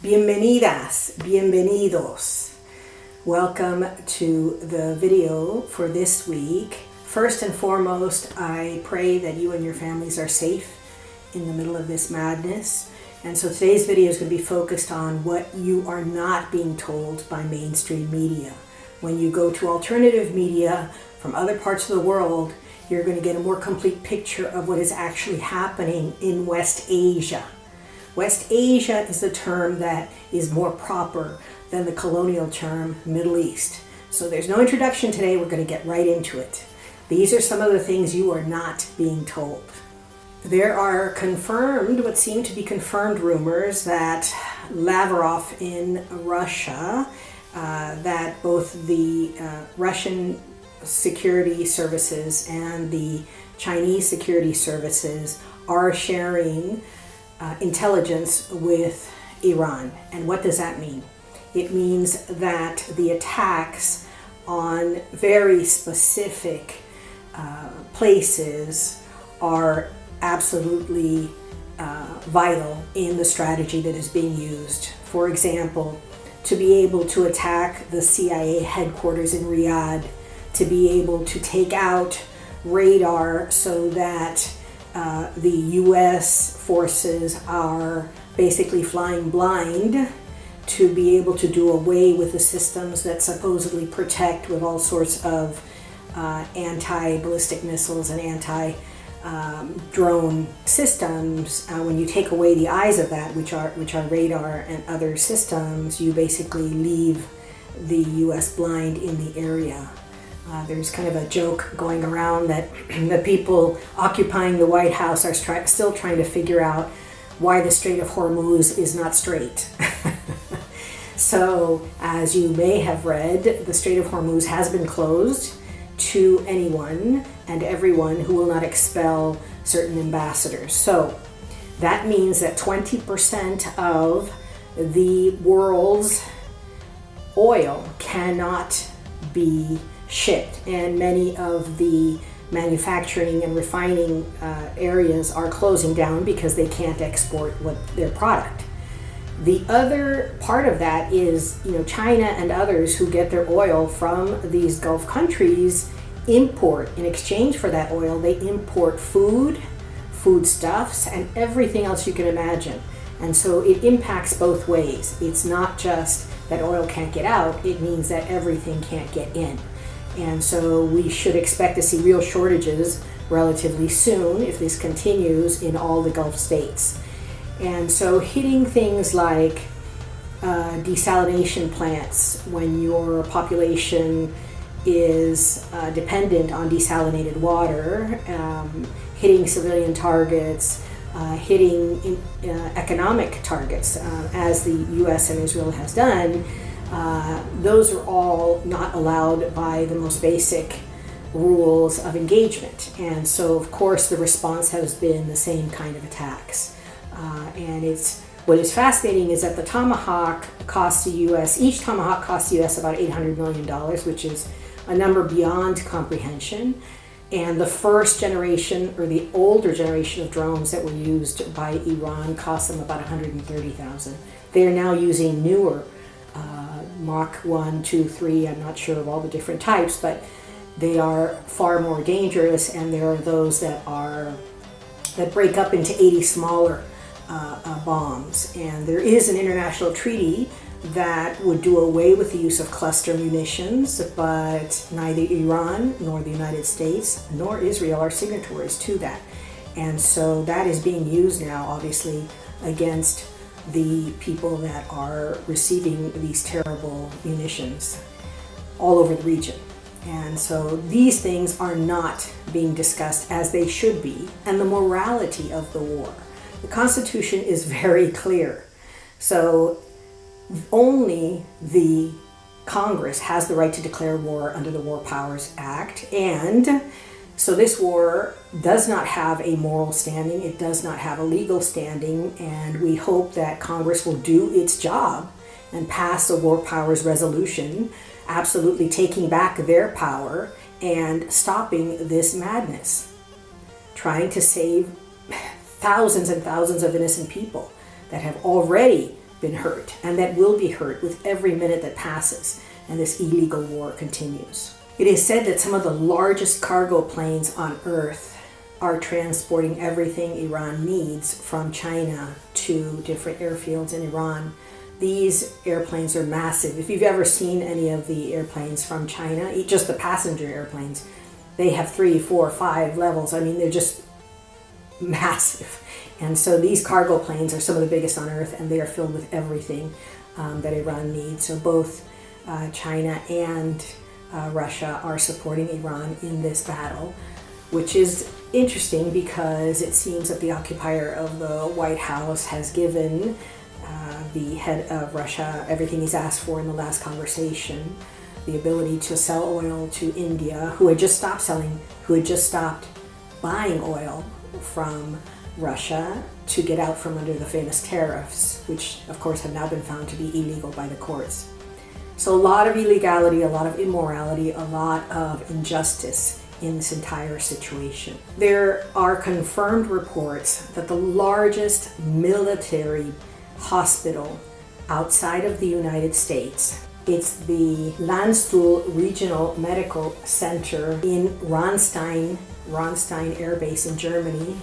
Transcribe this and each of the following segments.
Bienvenidas, bienvenidos. Welcome to the video for this week. First and foremost, I pray that you and your families are safe in the middle of this madness. And so today's video is going to be focused on what you are not being told by mainstream media. When you go to alternative media from other parts of the world, you're going to get a more complete picture of what is actually happening in West Asia. West Asia is the term that is more proper than the colonial term Middle East. So there's no introduction today, we're going to get right into it. These are some of the things you are not being told. There are what seem to be confirmed rumors that Lavrov in Russia, that both the Russian security services and the Chinese security services are sharing intelligence with Iran. And what does that mean? It means that the attacks on very specific places are absolutely vital in the strategy that is being used. For example, to be able to attack the CIA headquarters in Riyadh, to be able to take out radar so that the US forces are basically flying blind, to be able to do away with the systems that supposedly protect with all sorts of anti-ballistic missiles and anti-drone systems. When you take away the eyes of that, which are radar and other systems, you basically leave the US blind in the area. There's kind of a joke going around that the people occupying the White House are still trying to figure out why the Strait of Hormuz is not straight. So, as you may have read, the Strait of Hormuz has been closed to anyone and everyone who will not expel certain ambassadors. So, that means that 20% of the world's oil cannot be shipped, and many of the manufacturing and refining areas are closing down because they can't export their product. The other part of that is, China and others who get their oil from these Gulf countries import, in exchange for that oil, they import foodstuffs, and everything else you can imagine. And so it impacts both ways. It's not just that oil can't get out, it means that everything can't get in. And so we should expect to see real shortages relatively soon if this continues in all the Gulf states. And so hitting things like desalination plants when your population is dependent on desalinated water, hitting civilian targets, hitting economic targets, as the US and Israel has done, those are all not allowed by the most basic rules of engagement. And so, of course, the response has been the same kind of attacks. And what is fascinating is that the Tomahawk costs the U.S., each Tomahawk costs the U.S. about $800 million, which is a number beyond comprehension. And the first generation, or the older generation of drones that were used by Iran cost them about $130,000. They are now using newer Mach 1, 2, 3, I'm not sure of all the different types, but they are far more dangerous, and there are those that break up into 80 smaller bombs. And there is an international treaty that would do away with the use of cluster munitions, but neither Iran nor the United States nor Israel are signatories to that. And so that is being used now, obviously, against the people that are receiving these terrible munitions all over the region. And so these things are not being discussed as they should be, and the morality of the war. The Constitution is very clear. So only the Congress has the right to declare war under the War Powers Act, and so this war does not have a moral standing, it does not have a legal standing, and we hope that Congress will do its job and pass a War Powers resolution, absolutely taking back their power and stopping this madness, trying to save thousands and thousands of innocent people that have already been hurt and that will be hurt with every minute that passes and this illegal war continues. It is said that some of the largest cargo planes on Earth are transporting everything Iran needs from China to different airfields in Iran. These airplanes are massive. If you've ever seen any of the airplanes from China, just the passenger airplanes, they have 3, 4, 5 levels. I mean, they're just massive. And so these cargo planes are some of the biggest on Earth, and they are filled with everything that Iran needs. So both China and Russia are supporting Iran in this battle, which is interesting because it seems that the occupier of the White House has given the head of Russia everything he's asked for in the last conversation, the ability to sell oil to India, who had just stopped buying oil from Russia to get out from under the famous tariffs, which of course have now been found to be illegal by the courts. So a lot of illegality, a lot of immorality, a lot of injustice in this entire situation. There are confirmed reports that the largest military hospital outside of the United States, it's the Landstuhl Regional Medical Center in Ronstein Air Base in Germany,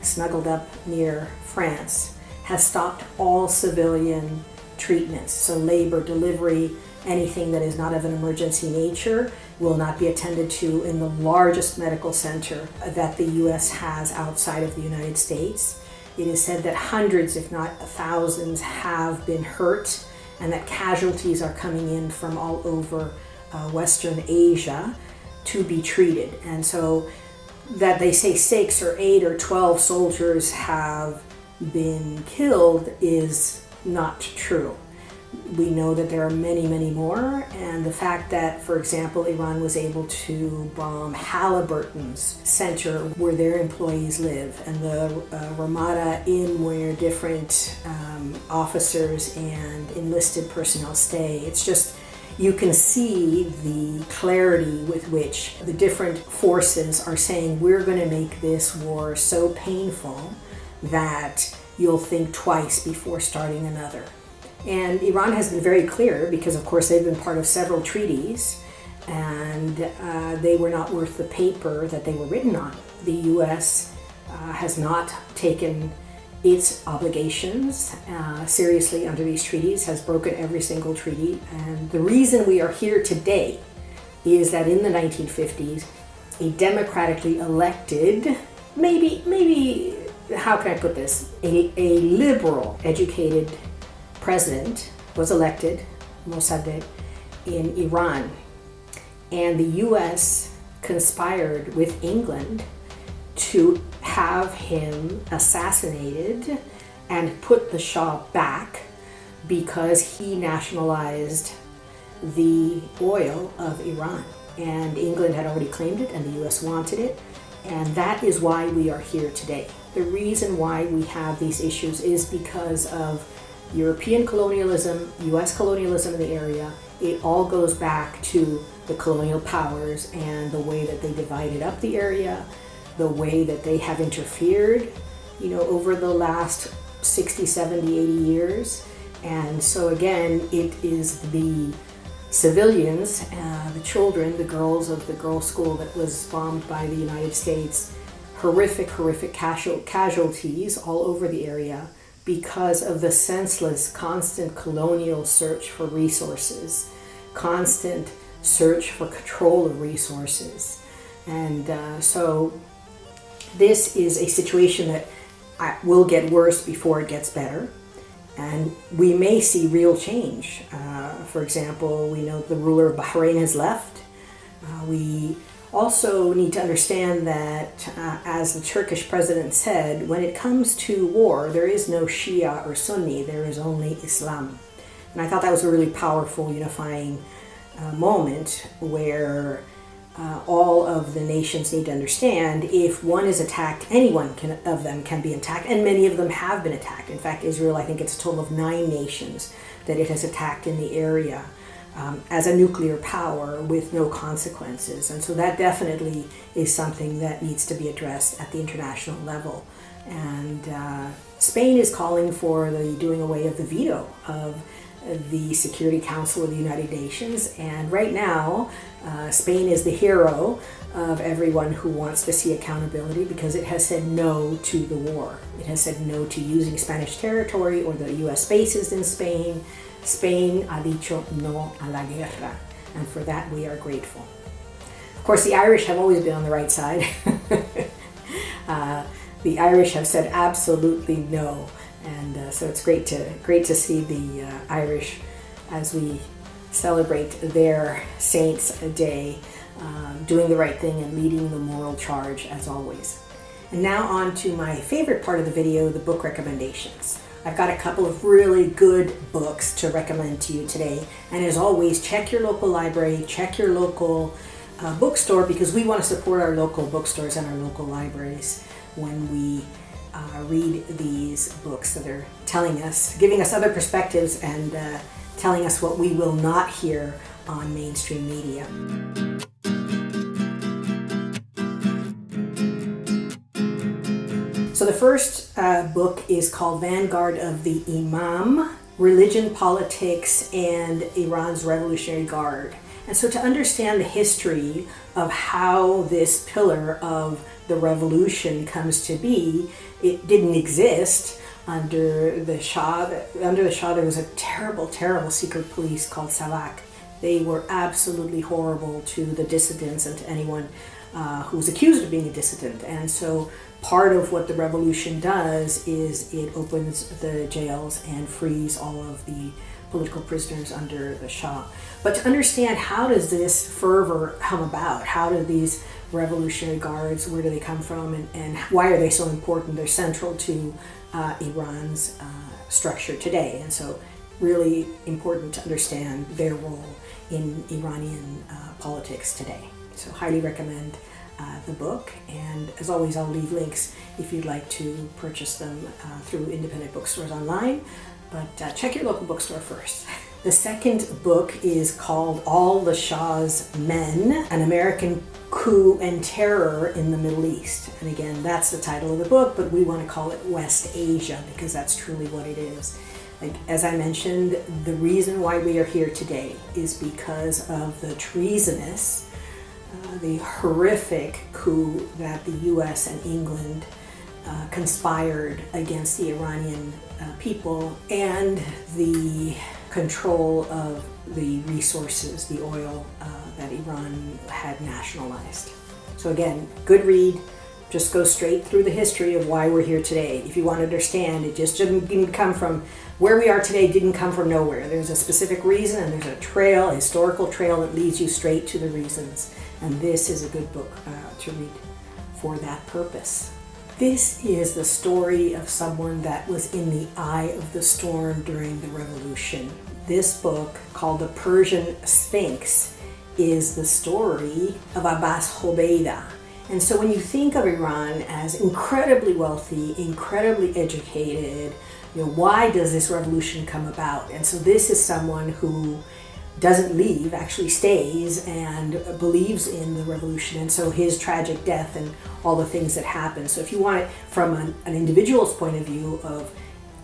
snuggled up near France, has stopped all civilian treatments. So labor, delivery, anything that is not of an emergency nature will not be attended to in the largest medical center that the U.S. has outside of the United States. It is said that hundreds, if not thousands, have been hurt and that casualties are coming in from all over Western Asia to be treated. And so that they say 6 or 8 or 12 soldiers have been killed is not true. We know that there are many, many more, and the fact that, for example, Iran was able to bomb Halliburton's center where their employees live, and the Ramada Inn where different officers and enlisted personnel stay. It's just, you can see the clarity with which the different forces are saying, we're going to make this war so painful that you'll think twice before starting another. And Iran has been very clear because, of course, they've been part of several treaties and they were not worth the paper that they were written on. The U.S. has not taken its obligations seriously under these treaties, has broken every single treaty. And the reason we are here today is that in the 1950s, a democratically elected, maybe how can I put this, a liberal educated president was elected, Mossadegh, in Iran, and the U.S. conspired with England to have him assassinated and put the Shah back because he nationalized the oil of Iran. And England had already claimed it and the U.S. wanted it, and that is why we are here today. The reason why we have these issues is because of European colonialism, U.S. colonialism in the area. It all goes back to the colonial powers and the way that they divided up the area, the way that they have interfered, over the last 60, 70, 80 years. And so again, it is the civilians, the children, the girls of the girls' school that was bombed by the United States, horrific casualties all over the area, because of the senseless, constant colonial search for resources, constant search for control of resources. And so this is a situation that will get worse before it gets better. And we may see real change. For example, we know the ruler of Bahrain has left. We also need to understand that, as the Turkish president said, when it comes to war, there is no Shia or Sunni, there is only Islam. And I thought that was a really powerful, unifying moment where all of the nations need to understand if one is attacked, of them can be attacked, and many of them have been attacked. In fact, Israel, I think it's a total of 9 nations that it has attacked in the area. As a nuclear power with no consequences. And so that definitely is something that needs to be addressed at the international level. And Spain is calling for the doing away of the veto of the Security Council of the United Nations. And right now, Spain is the hero of everyone who wants to see accountability, because it has said no to the war. It has said no to using Spanish territory or the US bases in Spain. Spain ha dicho no a la guerra, and for that we are grateful. Of course, the Irish have always been on the right side. The Irish have said absolutely no, and so it's great to see the Irish, as we celebrate their Saints' Day, doing the right thing and leading the moral charge as always. And now on to my favorite part of the video, the book recommendations. I've got a couple of really good books to recommend to you today, and as always, check your local library, check your local bookstore, because we want to support our local bookstores and our local libraries when we read these books that are telling us, giving us other perspectives, and telling us what we will not hear on mainstream media. So the first book is called Vanguard of the Imam, Religion, Politics, and Iran's Revolutionary Guard. And so to understand the history of how this pillar of the revolution comes to be, it didn't exist under the Shah. Under the Shah, there was a terrible, terrible secret police called Savak. They were absolutely horrible to the dissidents and to anyone who was accused of being a dissident. And so part of what the revolution does is it opens the jails and frees all of the political prisoners under the Shah. But to understand, how does this fervor come about? How do these revolutionary guards, where do they come from, and why are they so important? They're central to Iran's structure today, and so really important to understand their role in Iranian politics today. So highly recommend the book, and as always, I'll leave links if you'd like to purchase them through independent bookstores online, but check your local bookstore first. The second book is called All the Shah's Men, An American Coup and Terror in the Middle East. And again, that's the title of the book, but we want to call it West Asia because that's truly what it is. Like, as I mentioned, the reason why we are here today is because of the treasonous, the horrific coup that the US and England conspired against the Iranian people, and the control of the resources, the oil that Iran had nationalized. So again, good read. Just go straight through the history of why we're here today. If you want to understand, it just didn't come from where we are today, didn't come from nowhere. There's a specific reason, and there's a trail, a historical trail that leads you straight to the reasons. And this is a good book to read for that purpose. This is the story of someone that was in the eye of the storm during the revolution. This book, called The Persian Sphinx, is the story of Abbas Hobeida. And so when you think of Iran as incredibly wealthy, incredibly educated, why does this revolution come about? And so this is someone who doesn't leave, actually stays and believes in the revolution, and so his tragic death and all the things that happen. So if you want it from an individual's point of view of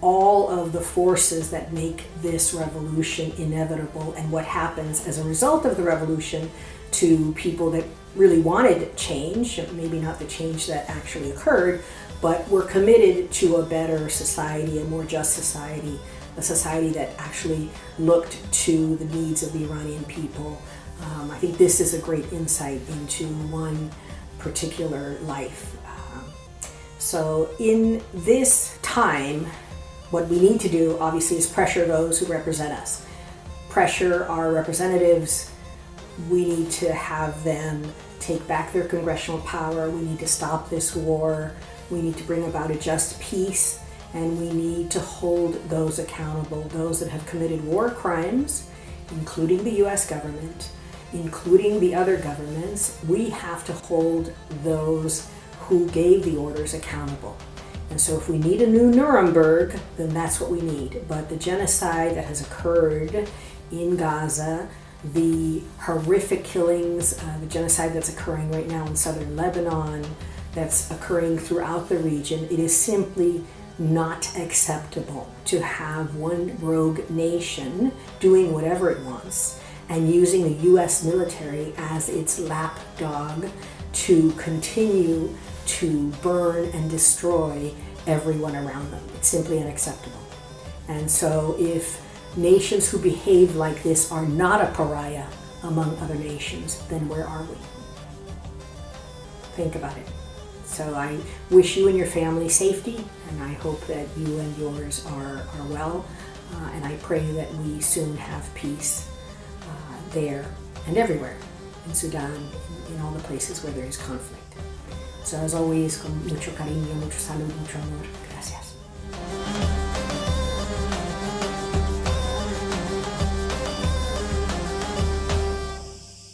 all of the forces that make this revolution inevitable and what happens as a result of the revolution to people that really wanted change, maybe not the change that actually occurred, but were committed to a better society, a more just society, a society that actually looked to the needs of the Iranian people. I think this is a great insight into one particular life. So in this time, what we need to do, obviously, is pressure those who represent us. Pressure our representatives. We need to have them take back their congressional power. We need to stop this war. We need to bring about a just peace. And we need to hold those accountable, those that have committed war crimes, including the US government, including the other governments. We have to hold those who gave the orders accountable. And so if we need a new Nuremberg, then that's what we need. But the genocide that has occurred in Gaza, the horrific killings, the genocide that's occurring right now in southern Lebanon, that's occurring throughout the region. It is simply not acceptable to have one rogue nation doing whatever it wants and using the US military as its lapdog to continue to burn and destroy everyone around them. It's simply unacceptable. And so if nations who behave like this are not a pariah among other nations, then where are we? Think about it. So I wish you and your family safety, and I hope that you and yours are well, and I pray that we soon have peace there and everywhere in Sudan, in all the places where there is conflict. So as always, con mucho cariño, mucho salud, mucho amor. Gracias.